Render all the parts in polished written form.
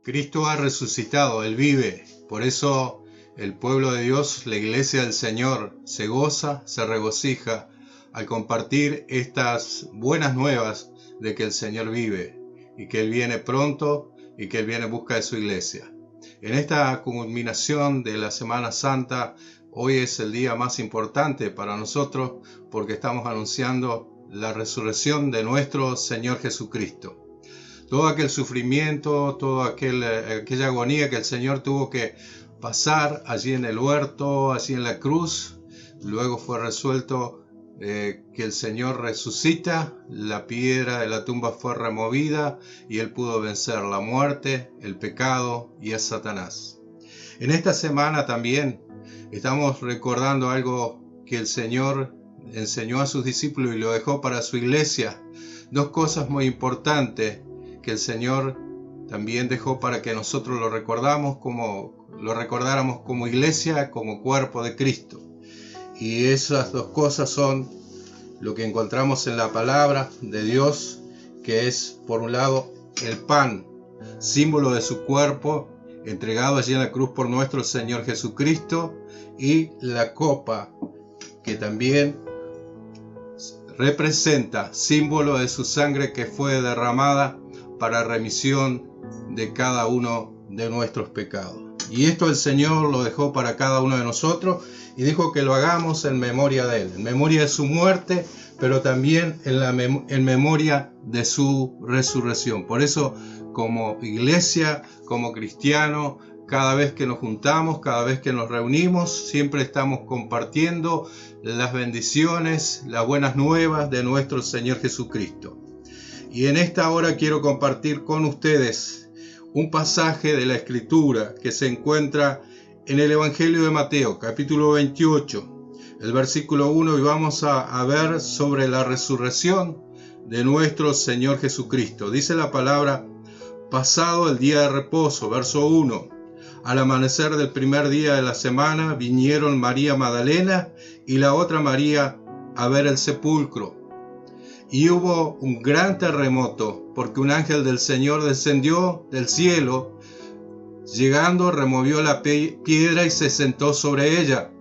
Cristo ha resucitado, Él vive. Por eso el pueblo de Dios, la iglesia del Señor, se goza, se regocija al compartir estas buenas nuevas de que el Señor vive y que Él viene pronto y que Él viene en busca de su iglesia. En esta culminación de la Semana Santa, hoy es el día más importante para nosotros porque estamos anunciando la resurrección de nuestro Señor Jesucristo. Todo aquel sufrimiento, toda aquella agonía que el Señor tuvo que pasar allí en el huerto, allí en la cruz, luego fue resuelto que el Señor resucita, la piedra de la tumba fue removida y Él pudo vencer la muerte, el pecado y a Satanás. En esta semana también estamos recordando algo que el Señor enseñó a sus discípulos y lo dejó para su iglesia. Dos cosas muy importantes que el Señor también dejó para que nosotros lo recordáramos como iglesia, como cuerpo de Cristo. Y esas dos cosas son lo que encontramos en la palabra de Dios, que es, por un lado, el pan, símbolo de su cuerpo, entregado allí en la cruz por nuestro Señor Jesucristo, y la copa, que también representa, símbolo de su sangre que fue derramada para remisión de cada uno de nuestros pecados. Y esto el Señor lo dejó para cada uno de nosotros y dijo que lo hagamos en memoria de Él, en memoria de su muerte, pero también en memoria de su resurrección. Por eso, como iglesia, como cristianos, cada vez que nos juntamos, cada vez que nos reunimos, siempre estamos compartiendo las bendiciones, las buenas nuevas de nuestro Señor Jesucristo. Y en esta hora quiero compartir con ustedes un pasaje de la Escritura que se encuentra en el Evangelio de Mateo, capítulo 28, el versículo 1, y vamos a ver sobre la resurrección de nuestro Señor Jesucristo. Dice la palabra: pasado el día de reposo, verso 1, al amanecer del primer día de la semana, vinieron María Magdalena y la otra María a ver el sepulcro. Y hubo un gran terremoto, porque un ángel del Señor descendió del cielo, llegando, removió la piedra y se sentó sobre ella.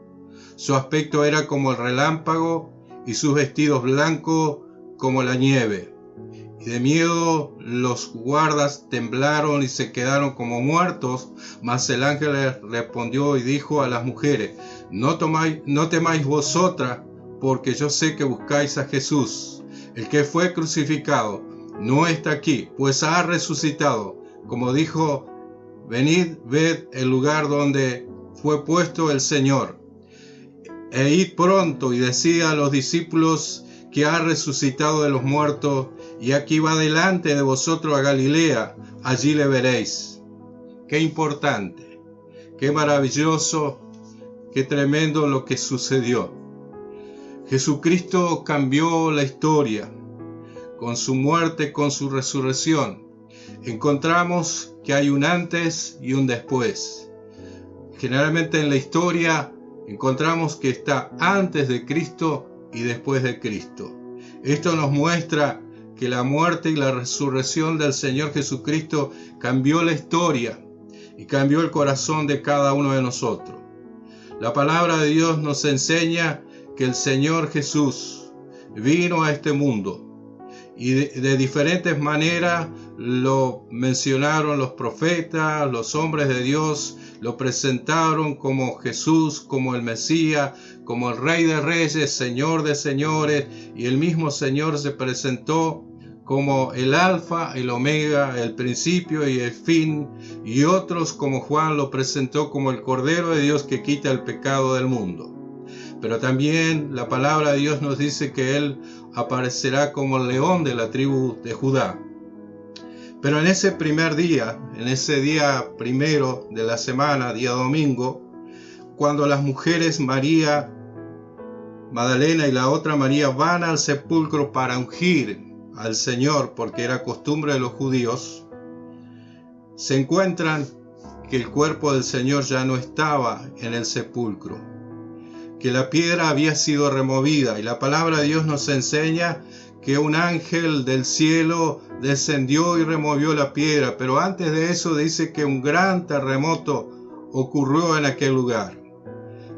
Su aspecto era como el relámpago y sus vestidos blancos como la nieve. Y de miedo los guardas temblaron y se quedaron como muertos, mas el ángel les respondió y dijo a las mujeres: no temáis vosotras, porque yo sé que buscáis a Jesús, el que fue crucificado. No está aquí, pues ha resucitado, como dijo. Venid, ved el lugar donde fue puesto el Señor. E id pronto y decid a los discípulos que ha resucitado de los muertos, y aquí va delante de vosotros a Galilea, allí le veréis. Qué importante, qué maravilloso, qué tremendo lo que sucedió. Jesucristo cambió la historia con su muerte, con su resurrección. Encontramos que hay un antes y un después. Generalmente en la historia encontramos que está antes de Cristo y después de Cristo. Esto nos muestra que la muerte y la resurrección del Señor Jesucristo cambió la historia y cambió el corazón de cada uno de nosotros. La palabra de Dios nos enseña que el Señor Jesús vino a este mundo y de diferentes maneras lo mencionaron los profetas, los hombres de Dios, lo presentaron como Jesús, como el Mesías, como el Rey de Reyes, Señor de Señores, y el mismo Señor se presentó como el Alfa, el Omega, el principio y el fin, y otros como Juan lo presentó como el Cordero de Dios que quita el pecado del mundo. Pero también la palabra de Dios nos dice que Él aparecerá como el león de la tribu de Judá. Pero en ese primer día, en ese día primero de la semana, día domingo, cuando las mujeres María Magdalena y la otra María van al sepulcro para ungir al Señor, porque era costumbre de los judíos, se encuentran que el cuerpo del Señor ya no estaba en el sepulcro, que la piedra había sido removida, y la palabra de Dios nos enseña que un ángel del cielo descendió y removió la piedra, pero antes de eso dice que un gran terremoto ocurrió en aquel lugar.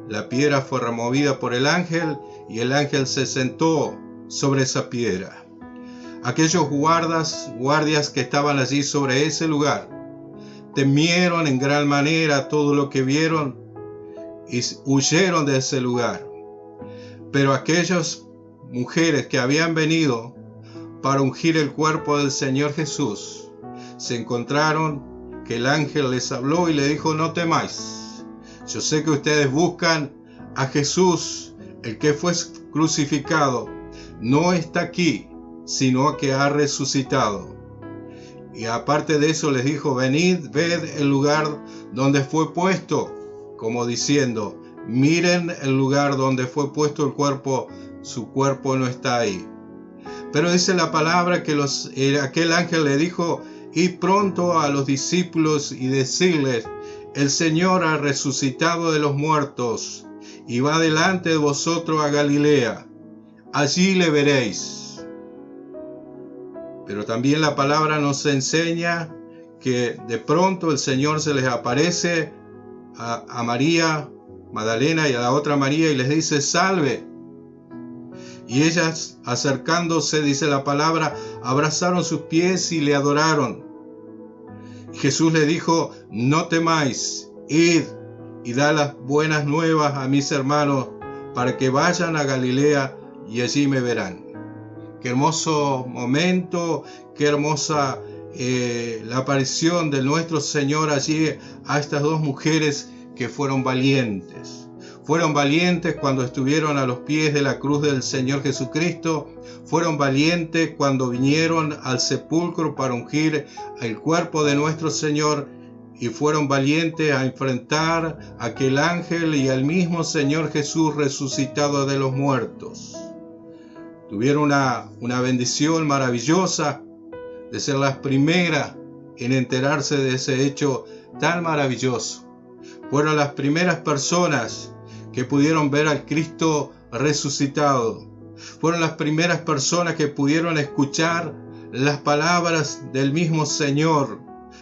La piedra fue removida por el ángel y el ángel se sentó sobre esa piedra. Aquellos guardias que estaban allí sobre ese lugar temieron en gran manera todo lo que vieron y huyeron de ese lugar. Pero aquellas mujeres que habían venido para ungir el cuerpo del Señor Jesús se encontraron que el ángel les habló y le dijo: no temáis. Yo sé que ustedes buscan a Jesús, el que fue crucificado. No está aquí, sino que ha resucitado. Y aparte de eso les dijo: venid, ved el lugar donde fue puesto, como diciendo: miren el lugar donde fue puesto el cuerpo, su cuerpo no está ahí. Pero dice la palabra que aquel ángel le dijo: id pronto a los discípulos y decirles: el Señor ha resucitado de los muertos y va delante de vosotros a Galilea. Allí le veréis. Pero también la palabra nos enseña que de pronto el Señor se les aparece a María Magdalena y a la otra María y les dice: salve. Y ellas, acercándose, dice la palabra, abrazaron sus pies y le adoraron. Jesús le dijo: no temáis, id y da las buenas nuevas a mis hermanos para que vayan a Galilea y allí me verán. Qué hermoso momento, qué hermosa la aparición de nuestro Señor allí a estas dos mujeres que fueron valientes. Fueron valientes cuando estuvieron a los pies de la cruz del Señor Jesucristo. Fueron valientes cuando vinieron al sepulcro para ungir el cuerpo de nuestro Señor. Y fueron valientes a enfrentar a aquel ángel y al mismo Señor Jesús resucitado de los muertos. Tuvieron una bendición maravillosa de ser las primeras en enterarse de ese hecho tan maravilloso. Fueron las primeras personas que pudieron ver al Cristo resucitado. Fueron las primeras personas que pudieron escuchar las palabras del mismo Señor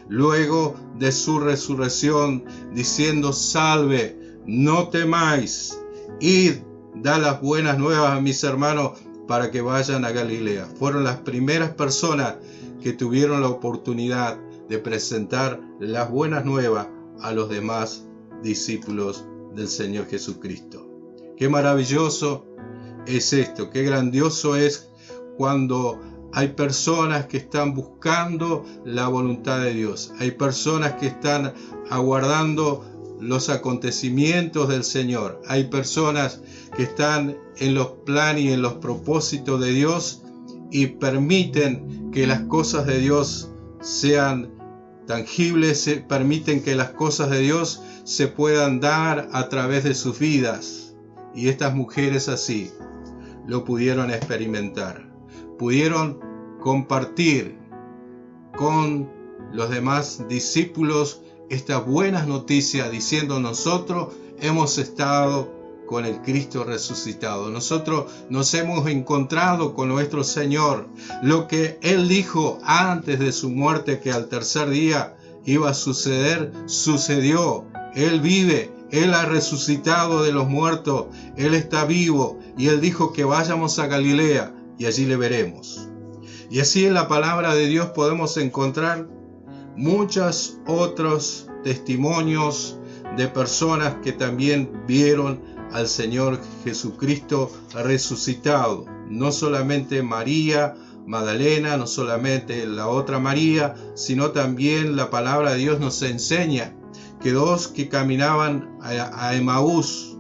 luego de su resurrección, diciendo: salve, no temáis, id, da las buenas nuevas a mis hermanos para que vayan a Galilea. Fueron las primeras personas que tuvieron la oportunidad de presentar las buenas nuevas a los demás discípulos del Señor Jesucristo. Qué maravilloso es esto, qué grandioso es cuando hay personas que están buscando la voluntad de Dios. Hay personas que están aguardando los acontecimientos del Señor. Hay personas que están en los planes y en los propósitos de Dios y permiten que las cosas de Dios sean tangibles, permiten que las cosas de Dios se puedan dar a través de sus vidas. Y estas mujeres así lo pudieron experimentar. Pudieron compartir con los demás discípulos estas buenas noticias diciendo: nosotros hemos estado con el Cristo resucitado. Nosotros nos hemos encontrado con nuestro Señor. Lo que Él dijo antes de su muerte que al tercer día iba a suceder, sucedió. Él vive, Él ha resucitado de los muertos, Él está vivo y Él dijo que vayamos a Galilea y allí le veremos. Y así en la palabra de Dios podemos encontrar muchos otros testimonios de personas que también vieron al Señor Jesucristo resucitado. No solamente María Magdalena, no solamente la otra María, sino también la palabra de Dios nos enseña que dos que caminaban a Emaús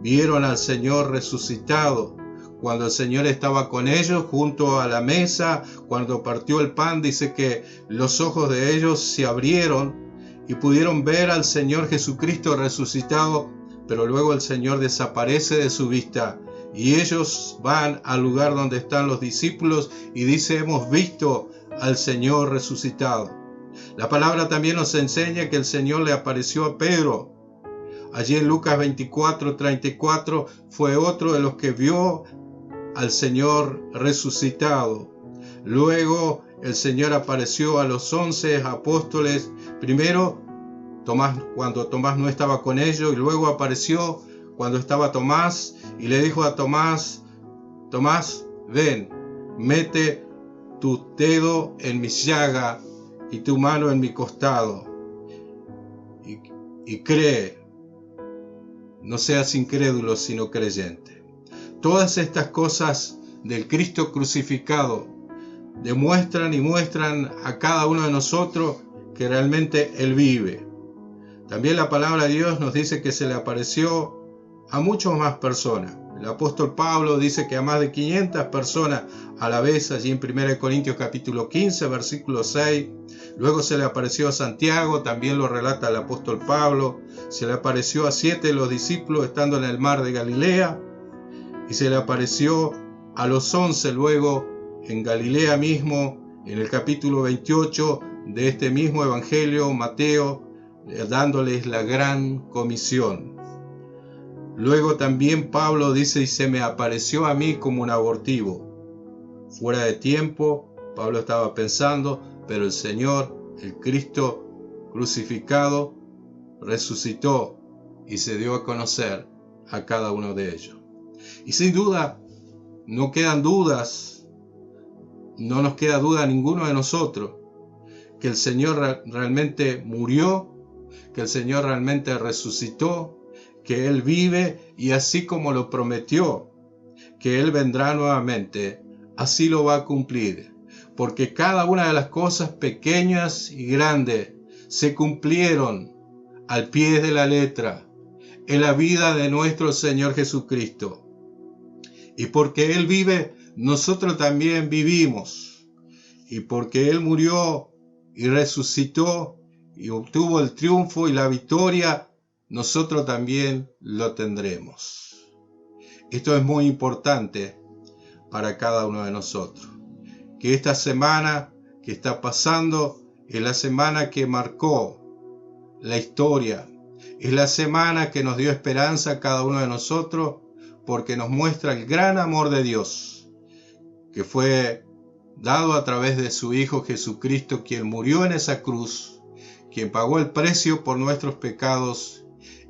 vieron al Señor resucitado. Cuando el Señor estaba con ellos junto a la mesa, cuando partió el pan, dice que los ojos de ellos se abrieron y pudieron ver al Señor Jesucristo resucitado, pero luego el Señor desaparece de su vista y ellos van al lugar donde están los discípulos y dice: hemos visto al Señor resucitado. La palabra también nos enseña que el Señor le apareció a Pedro. Allí en Lucas 24:34 fue otro de los que vio al Señor resucitado. Luego el Señor apareció a los 11 apóstoles, primero cuando Tomás no estaba con ellos, y luego apareció cuando estaba Tomás y le dijo a Tomás: Tomás, ven, mete tu dedo en mi llaga y tu mano en mi costado y cree. No seas incrédulo, sino creyente. Todas estas cosas del Cristo crucificado demuestran y muestran a cada uno de nosotros que realmente Él vive. También la palabra de Dios nos dice que se le apareció a muchas más personas. El apóstol Pablo dice que a más de 500 personas a la vez, allí en 1 Corintios capítulo 15, versículo 6. Luego se le apareció a Santiago, también lo relata el apóstol Pablo. Se le apareció a 7 de los discípulos estando en el mar de Galilea. Y se le apareció a los 11 luego en Galilea mismo, en el capítulo 28 de este mismo evangelio, Mateo, dándoles la gran comisión. Luego también Pablo dice: y se me apareció a mí como un abortivo. Fuera de tiempo, Pablo estaba pensando, pero el Señor, el Cristo crucificado, resucitó y se dio a conocer a cada uno de ellos. Y sin duda, no quedan dudas, no nos queda duda a ninguno de nosotros, que el Señor realmente murió, que el Señor realmente resucitó, que Él vive y así como lo prometió, que Él vendrá nuevamente, así lo va a cumplir. Porque cada una de las cosas pequeñas y grandes se cumplieron al pie de la letra en la vida de nuestro Señor Jesucristo. Y porque Él vive, nosotros también vivimos. Y porque Él murió y resucitó y obtuvo el triunfo y la victoria, nosotros también lo tendremos. Esto es muy importante para cada uno de nosotros. Que esta semana que está pasando es la semana que marcó la historia. Es la semana que nos dio esperanza a cada uno de nosotros, porque nos muestra el gran amor de Dios, que fue dado a través de su Hijo Jesucristo, quien murió en esa cruz, quien pagó el precio por nuestros pecados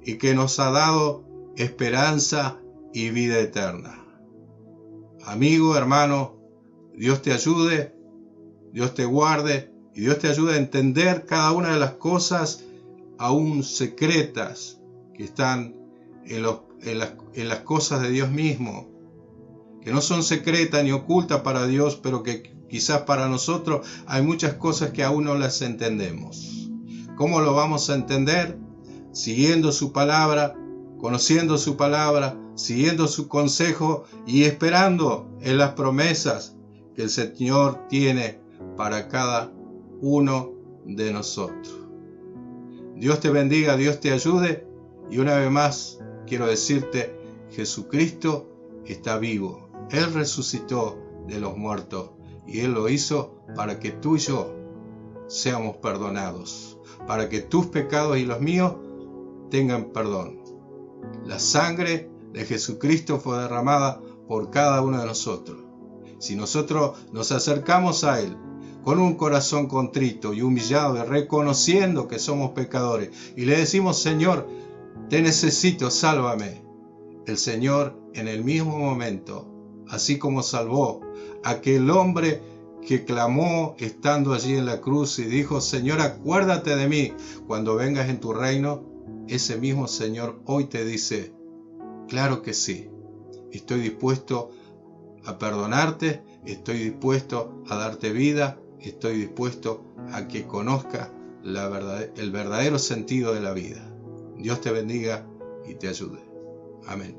y que nos ha dado esperanza y vida eterna. Amigo, hermano, Dios te ayude, Dios te guarde y Dios te ayude a entender cada una de las cosas aún secretas que están en las cosas de Dios mismo, que no son secretas ni ocultas para Dios, pero que quizás para nosotros hay muchas cosas que aún no las entendemos. ¿Cómo lo vamos a entender? Siguiendo su palabra, conociendo su palabra, siguiendo su consejo y esperando en las promesas que el Señor tiene para cada uno de nosotros. Dios te bendiga, Dios te ayude, y una vez más quiero decirte: Jesucristo está vivo. Él resucitó de los muertos y Él lo hizo para que tú y yo seamos perdonados, para que tus pecados y los míos tengan perdón. La sangre de Jesucristo fue derramada por cada uno de nosotros. Si nosotros nos acercamos a Él con un corazón contrito y humillado, y reconociendo que somos pecadores, y le decimos: Señor, te necesito, sálvame, el Señor en el mismo momento, así como salvó a aquel hombre que clamó estando allí en la cruz y dijo: Señor, acuérdate de mí cuando vengas en tu reino, ese mismo Señor hoy te dice: claro que sí, estoy dispuesto a perdonarte, estoy dispuesto a darte vida, estoy dispuesto a que conozcas el verdadero sentido de la vida. Dios te bendiga y te ayude. Amén.